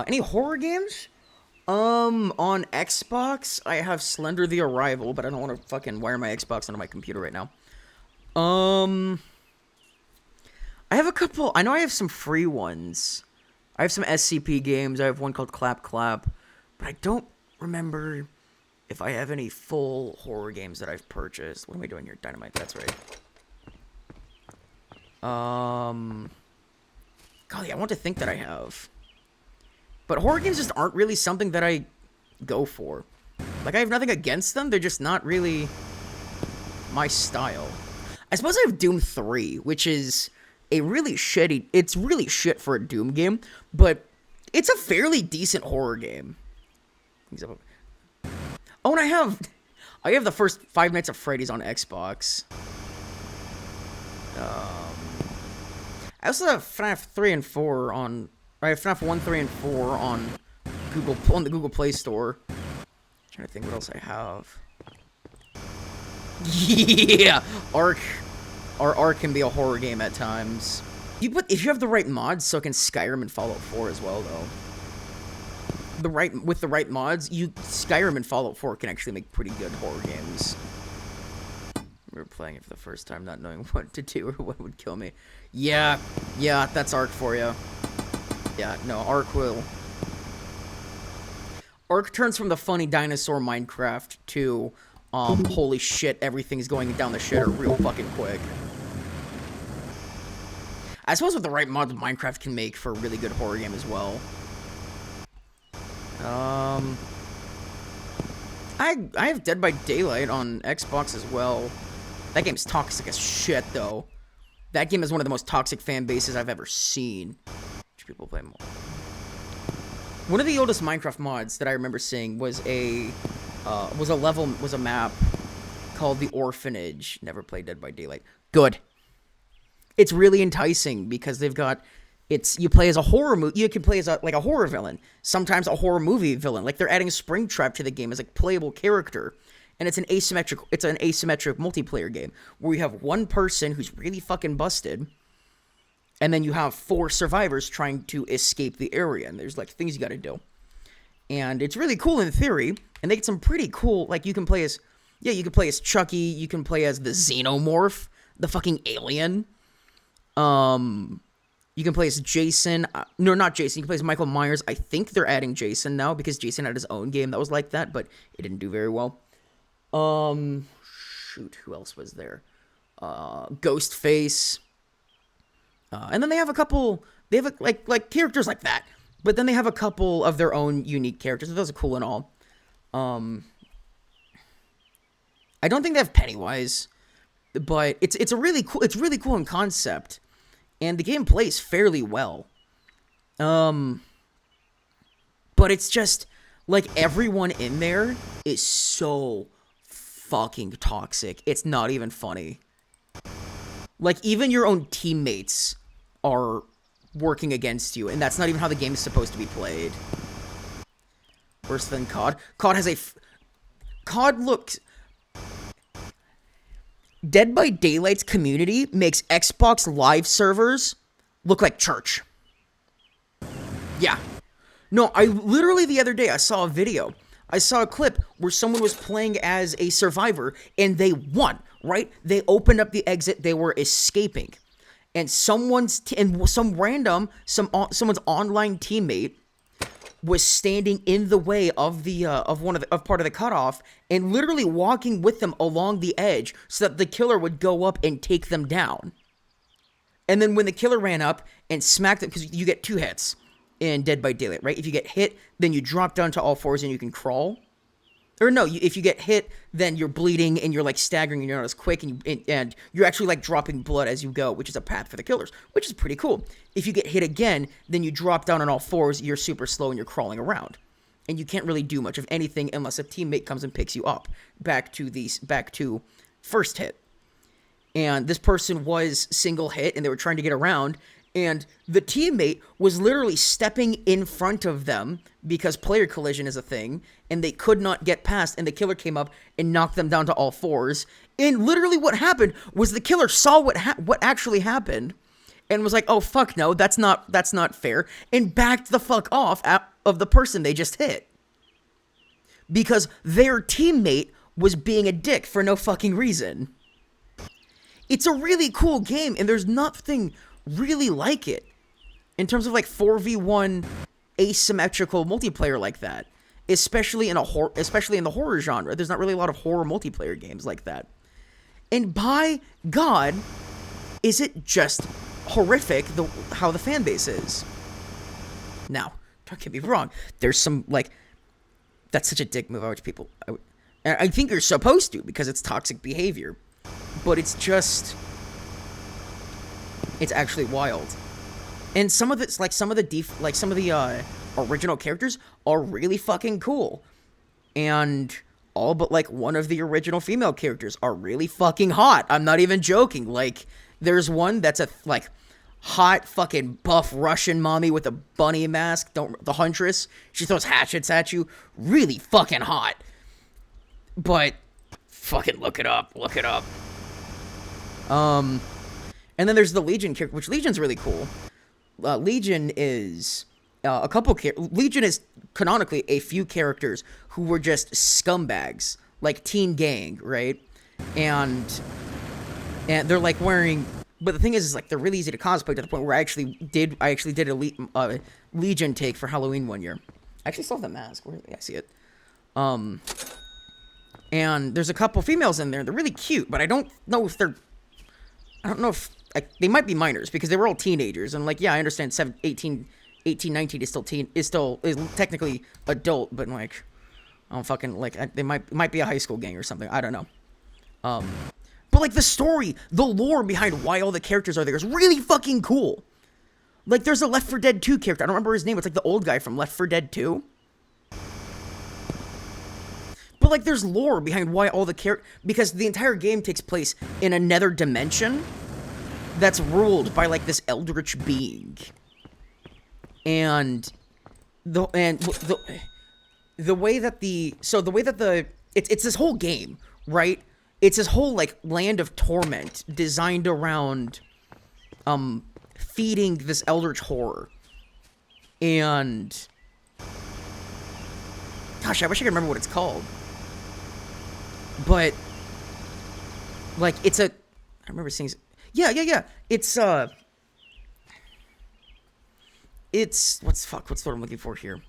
Any horror games? On Xbox, I have Slender the Arrival, but I don't want to fucking wire my Xbox onto my computer right now. Um, I have a couple. I know I have some free ones. I have some SCP games. I have one called Clap Clap, but I don't remember if I have any full horror games that I've purchased. What am I doing here? Dynamite. That's right. Golly, I want to think that I have. But horror games just aren't really something that I go for. Like, I have nothing against them, they're just not really my style. I suppose I have Doom 3, which is a really shitty... It's really shit for a Doom game, but it's a fairly decent horror game. Oh, and I have the first 5 Nights at Freddy's on Xbox. I also have FNAF 3 and 4 on... I have FNAF 1, 3, and 4 on the Google Play Store. I'm trying to think what else I have. Yeah! Ark. Our Ark can be a horror game at times. If you have the right mods, so can Skyrim and Fallout 4 as well, though. With the right mods, Skyrim and Fallout 4 can actually make pretty good horror games. We were playing it for the first time, not knowing what to do or what would kill me. Yeah, that's Ark for you. Yeah, no, Ark will. Ark turns from the funny dinosaur Minecraft to, holy shit, everything's going down the shitter real fucking quick. I suppose with the right mods, Minecraft can make for a really good horror game as well. I have Dead by Daylight on Xbox as well. That game's toxic as shit, though. That game is one of the most toxic fan bases I've ever seen. People play more. One of the oldest Minecraft mods that I remember seeing was a map called The Orphanage. Never played Dead by Daylight. Good. It's really enticing because you play as a horror movie. You can play as a horror villain. Sometimes a horror movie villain. Like they're adding Springtrap to the game as a playable character. And it's an asymmetric multiplayer game where you have one person who's really fucking busted. And then you have 4 survivors trying to escape the area. And there's, like, things you gotta do. And it's really cool in theory. And they get some pretty cool... Like, you can play as Chucky. You can play as the Xenomorph. The fucking alien. You can play as Jason. No, not Jason. You can play as Michael Myers. I think they're adding Jason now. Because Jason had his own game that was like that. But it didn't do very well. Shoot. Who else was there? Ghostface... and then they have a couple, like characters like that, but then they have a couple of their own unique characters. Those are cool and all. I don't think they have Pennywise, but it's really cool in concept, and the game plays fairly well. But it's just like everyone in there is so fucking toxic. It's not even funny. Like, even your own teammates are working against you, and that's not even how the game is supposed to be played. Worse than COD. COD looks... Dead by Daylight's community makes Xbox Live servers look like church. Yeah. No, literally the other day, I saw a video. I saw a clip where someone was playing as a survivor, and they won, right? They opened up the exit, they were escaping. And someone's online teammate was standing in the way of part of the cutoff and literally walking with them along the edge so that the killer would go up and take them down. And then when the killer ran up and smacked them, because you get 2 hits in Dead by Daylight, right? If you get hit, then you drop down to all fours and you can crawl. Or no, if you get hit, then you're bleeding and you're like staggering and you're not as quick and you're actually like dropping blood as you go, which is a path for the killers, which is pretty cool. If you get hit again, then you drop down on all fours, you're super slow and you're crawling around. And you can't really do much of anything unless a teammate comes and picks you up back to first hit. And this person was single hit and they were trying to get around. And the teammate was literally stepping in front of them because player collision is a thing, and they could not get past, and the killer came up and knocked them down to all fours. And literally what happened was the killer saw what actually happened, and was like, "Oh fuck no, that's not fair," and backed the fuck off of the person they just hit because their teammate was being a dick for no fucking reason. It's a really cool game, and there's nothing really like it in terms of like 4v1 asymmetrical multiplayer like that, especially in the horror genre. There's not really a lot of horror multiplayer games like that. And by God, is it just horrific how the fan base is. Now, don't get me wrong. There's some, like, that's such a dick move. I think you're supposed to, because it's toxic behavior. But it's actually wild. And some of the original characters are really fucking cool. And all but, like, one of the original female characters are really fucking hot. I'm not even joking. Like, there's one that's a, like, hot fucking buff Russian mommy with a bunny mask. The Huntress. She throws hatchets at you. Really fucking hot. But fucking look it up. Look it up. And then there's the Legion character, which Legion's really cool. Legion is Legion is canonically a few characters who were just scumbags, like Teen Gang, right? And they're like wearing. But the thing is like they're really easy to cosplay to the point where I actually did a Legion take for Halloween one year. I actually still have the mask. I see it. And there's a couple females in there. They're really cute, but I don't know if they might be minors because they were all teenagers. And like, yeah, I understand 18, 19 is still technically adult, but like, I don't fucking like, they might be a high school gang or something. I don't know. But like the story, the lore behind why all the characters are there is really fucking cool. Like there's a Left 4 Dead 2 character. I don't remember his name. It's like the old guy from Left 4 Dead 2. But like there's lore behind why all the because the entire game takes place in another dimension that's ruled by like this eldritch being. And the way that it's this whole game, right? It's this whole like land of torment designed around feeding this eldritch horror. And gosh, I wish I could remember what it's called. But like I remember seeing yeah. It's what's the word I'm looking for here?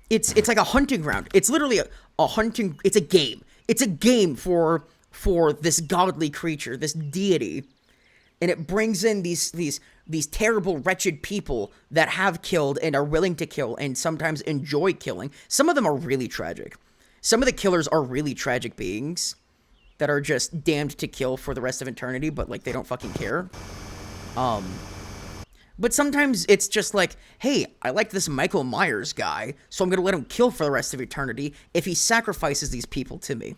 It's like a hunting ground. It's literally a hunting. It's a game. It's a game for this godly creature, this deity, and it brings in these terrible, wretched people that have killed and are willing to kill and sometimes enjoy killing. Some of them are really tragic. Some of the killers are really tragic beings that are just damned to kill for the rest of eternity, but like they don't fucking care. But sometimes it's just like, hey, I like this Michael Myers guy, so I'm going to let him kill for the rest of eternity if he sacrifices these people to me.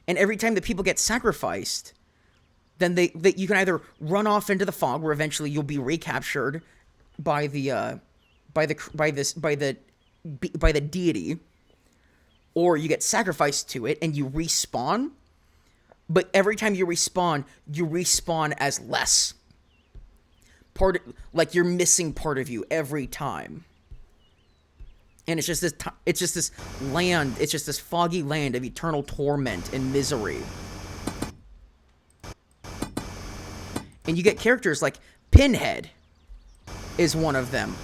And every time that people get sacrificed, then you can either run off into the fog, where eventually you'll be recaptured by the deity, or you get sacrificed to it and you respawn. But every time you respawn as less. Like you're missing part of you every time. And it's just this land, it's just this foggy land of eternal torment and misery. And you get characters like Pinhead is one of them.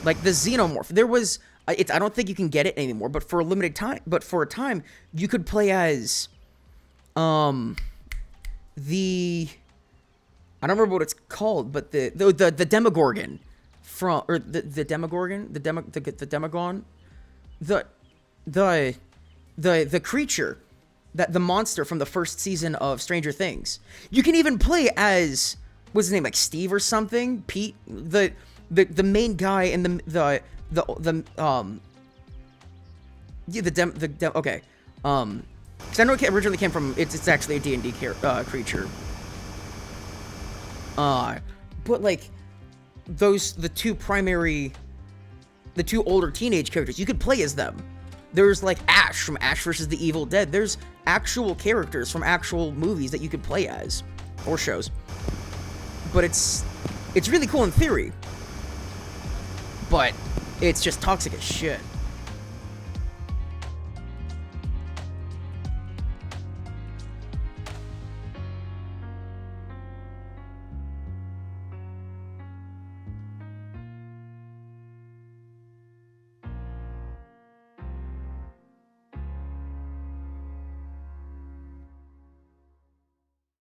Like the Xenomorph. There was I don't think you can get it anymore, but for a time you could play as I don't remember what it's called, but the Demogorgon from, or the Demogorgon, the Demogon, the creature, that the monster from the first season of Stranger Things. You can even play as, what's his name, like Steve or something, Pete, the main guy in okay, because I know it originally came from, it's actually a D&D creature. But like the two older teenage characters, you could play as them. There's like Ash from Ash vs. the Evil Dead. There's actual characters from actual movies that you could play as, or shows. but it's really cool in theory. But it's just toxic as shit.